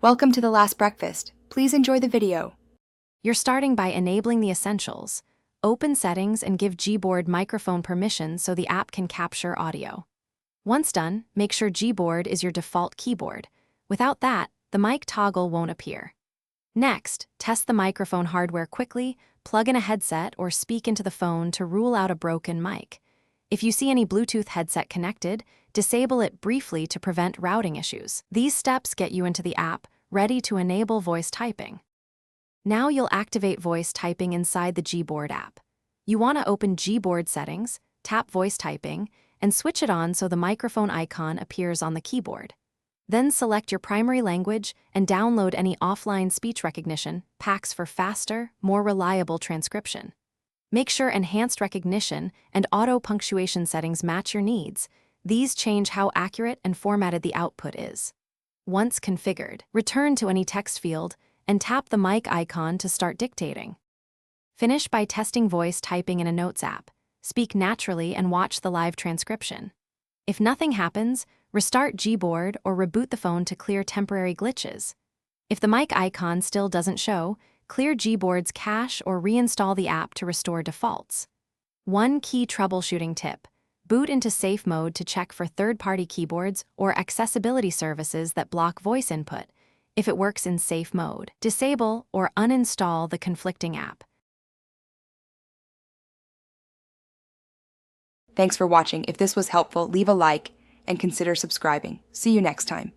Welcome to The Last Breakfast. Please enjoy the video. You're starting by enabling the essentials. Open settings and give Gboard microphone permission so the app can capture audio. Once done, make sure Gboard is your default keyboard. Without that, the mic toggle won't appear. Next, test the microphone hardware quickly, plug in a headset or speak into the phone to rule out a broken mic. If you see any Bluetooth headset connected, disable it briefly to prevent routing issues. These steps get you into the app, ready to enable voice typing. Now you'll activate voice typing inside the Gboard app. You want to open Gboard settings, tap voice typing, and switch it on so the microphone icon appears on the keyboard. Then select your primary language and download any offline speech recognition packs for faster, more reliable transcription. Make sure enhanced recognition and auto-punctuation settings match your needs. These change how accurate and formatted the output is. Once configured, return to any text field and tap the mic icon to start dictating. Finish by testing voice typing in a Notes app. Speak naturally and watch the live transcription. If nothing happens, restart Gboard or reboot the phone to clear temporary glitches. If the mic icon still doesn't show, clear Gboard's cache or reinstall the app to restore defaults. One key troubleshooting tip: boot into safe mode to check for third-party keyboards or accessibility services that block voice input. If it works in safe mode, disable or uninstall the conflicting app. Thanks for watching. If this was helpful, leave a like and consider subscribing. See you next time.